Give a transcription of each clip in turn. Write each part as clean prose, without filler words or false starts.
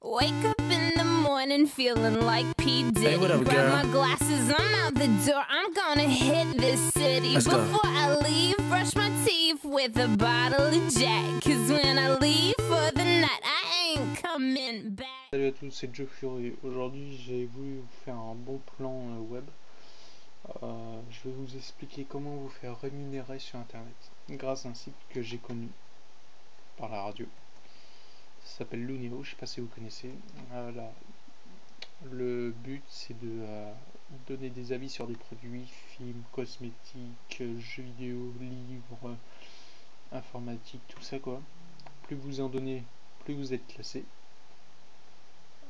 Wake up in the morning feeling like P. Diddy. Hey, what up, Grab girl? my glasses, I'm out the door. I'm gonna hit this city. Let's go. Before I leave, brush my teeth with a bottle of Jack. Cause when I leave for the night, I ain't coming back. Salut à tous, c'est Joe Fury. Aujourd'hui, j'ai voulu vous faire un bon plan web. Je vais vous expliquer comment vous faire rémunérer sur internet grâce à un site que j'ai connu par la radio. Ça s'appelle Looneo, je sais pas si vous connaissez. Le but, c'est de donner des avis sur des produits, films, cosmétiques, jeux vidéo, livres, informatique, tout ça quoi. Plus vous en donnez, plus vous êtes classé.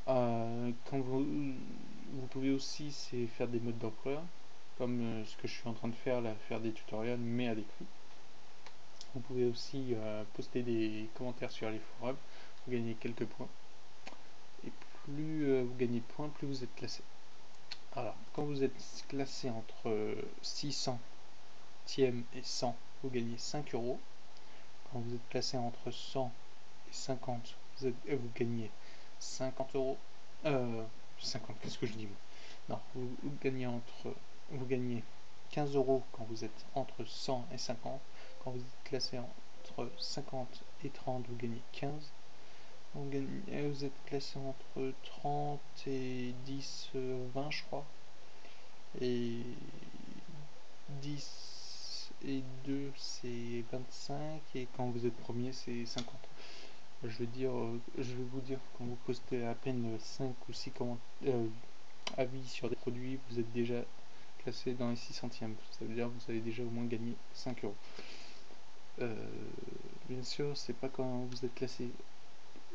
Quand vous pouvez aussi faire des modes d'emploi, comme ce que je suis en train de faire là, faire des tutoriels mais à l'écrit. Vous pouvez aussi poster des commentaires sur les forums, vous gagnez quelques points. Et plus vous gagnez de points, plus vous êtes classé. Alors, quand vous êtes classé entre 600e et 100, vous gagnez 5 euros. Quand vous êtes classé entre 100 et 50, vous gagnez 50 euros. 50, qu'est-ce que je dis moi? Non, vous gagnez 15 euros quand vous êtes entre 100 et 50. Quand vous êtes classé entre 50 et 30, vous gagnez 15. Vous êtes classé entre 30 et 10, 20 je crois. Et 10 et 2 c'est 25. Et quand vous êtes premier c'est 50. Je vais vous dire, quand vous postez à peine 5 ou 6 avis sur des produits, vous êtes déjà classé dans les 6 centièmes. Ça veut dire que vous avez déjà au moins gagné 5 euros. Bien sûr, c'est pas quand vous êtes classé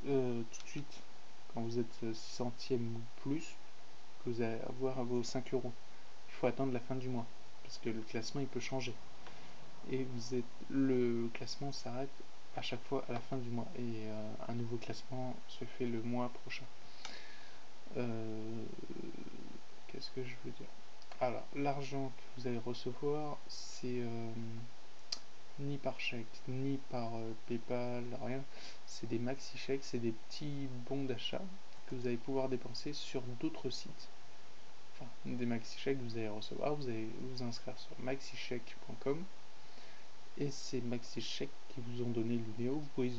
tout de suite, quand vous êtes 6 centièmes ou plus, que vous allez avoir vos 5 euros. Il faut attendre la fin du mois, parce que le classement il peut changer. Et le classement s'arrête à chaque fois à la fin du mois, et un nouveau classement se fait le mois prochain. Qu'est-ce que je veux dire? Alors, l'argent que vous allez recevoir, c'est ni par chèque, ni par PayPal, rien. C'est des maxi chèques, c'est des petits bons d'achat que vous allez pouvoir dépenser sur d'autres sites. Enfin, des maxi chèques que vous allez recevoir, vous allez vous inscrire sur maxichèque.com. Et ces maxi chèques qui vous ont donné Looneo, vous pouvez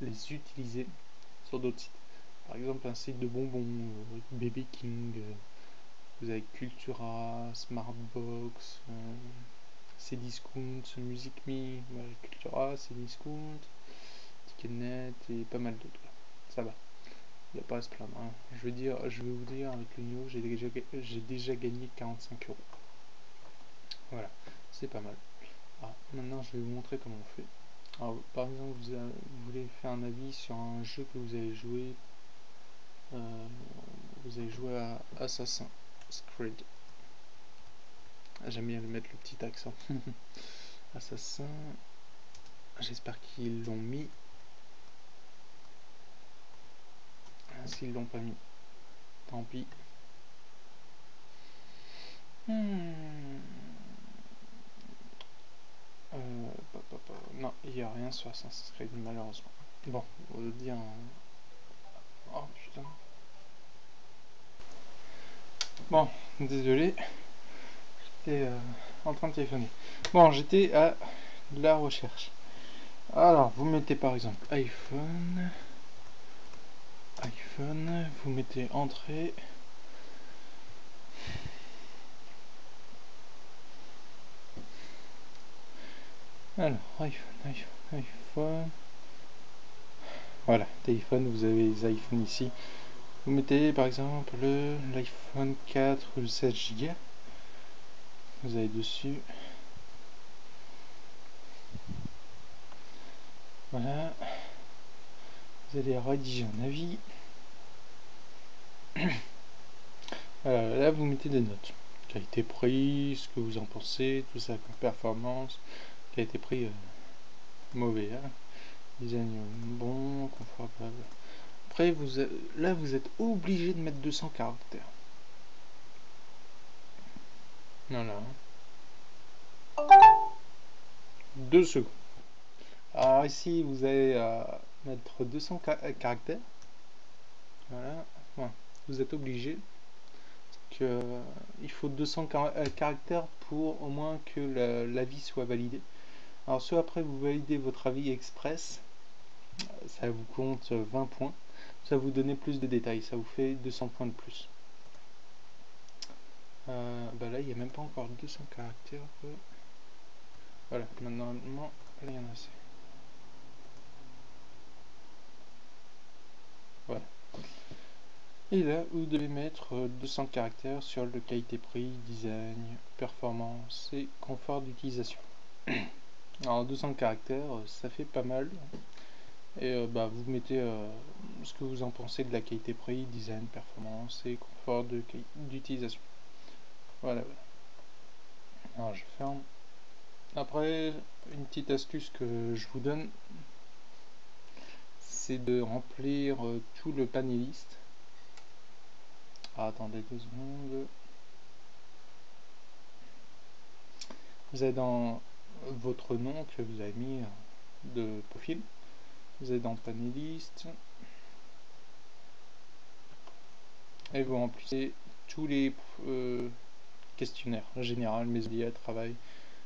les utiliser sur d'autres sites. Par exemple, un site de bonbons, Baby King, vous avez Cultura, Smartbox, Cdiscount, Music Me, Cultura, Cdiscount, Ticketnet et pas mal d'autres. Ça va, il n'y a pas à se plaindre. Hein. Je vais vous dire, avec Looneo, j'ai déjà gagné 45 euros. Voilà, c'est pas mal. Alors, maintenant, je vais vous montrer comment on fait. Alors, par exemple, vous voulez faire un avis sur un jeu que vous avez joué. Vous avez joué à Assassin's Creed. J'aime bien le mettre le petit accent. Assassin. J'espère qu'ils l'ont mis. S'ils l'ont pas mis, tant pis. Non, il n'y a rien sur Assassin's Creed malheureusement. Bon, on va dire. Oh putain. Bon, désolé. J'étais en train de téléphoner. Bon, j'étais à la recherche. Alors, vous mettez par exemple iPhone, vous mettez entrée. Alors, iPhone. Voilà, téléphone, vous avez les iPhones ici. Vous mettez par exemple l'iPhone 4 ou le 16 Go. Vous allez dessus. Voilà. Vous allez rédiger un avis. Là, vous mettez des notes. Qualité prix, ce que vous en pensez, tout ça, performance. Qualité prix mauvais. Hein. Design bon, confortable. Après, là, vous êtes obligé de mettre 200 caractères. Voilà. 2 secondes. Alors ici, vous allez mettre 200 caractères. Voilà, ouais. Vous êtes obligé que il faut 200 caractères pour au moins que l'avis soit validé. Alors soit après vous validez votre avis express, ça vous compte 20 points, ça vous donne plus de détails, ça vous fait 200 points de plus. Bah là il n'y a même pas encore 200 caractères. Voilà, normalement là il y en a assez. Voilà. Et là vous devez mettre 200 caractères sur le qualité-prix, design, performance et confort d'utilisation. Alors 200 caractères, ça fait pas mal. Et bah, vous mettez ce que vous en pensez de la qualité-prix, design, performance et confort d'utilisation. Voilà, voilà. Alors je ferme. Après, une petite astuce que je vous donne, c'est de remplir tout le panéliste. Ah, attendez 2 secondes. Vous avez dans votre nom que vous avez mis de profil. Vous êtes dans panéliste. Et vous remplissez tous les questionnaires, général, média, travail,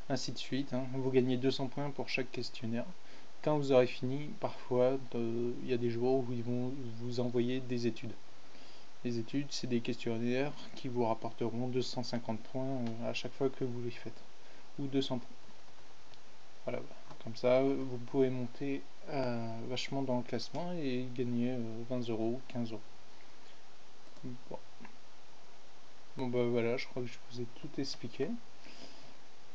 ainsi de suite. Hein. Vous gagnez 200 points pour chaque questionnaire. Quand vous aurez fini, parfois, il y a des jours où ils vont vous envoyer des études. Les études, c'est des questionnaires qui vous rapporteront 250 points à chaque fois que vous les faites. Ou 200 points. Voilà, comme ça, vous pouvez monter vachement dans le classement et gagner 20 €, 15 €. Bon bah voilà, je crois que je vous ai tout expliqué.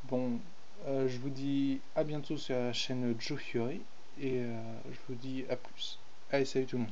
Bon, je vous dis à bientôt sur la chaîne Joe Fury et je vous dis à plus. Allez, salut tout le monde.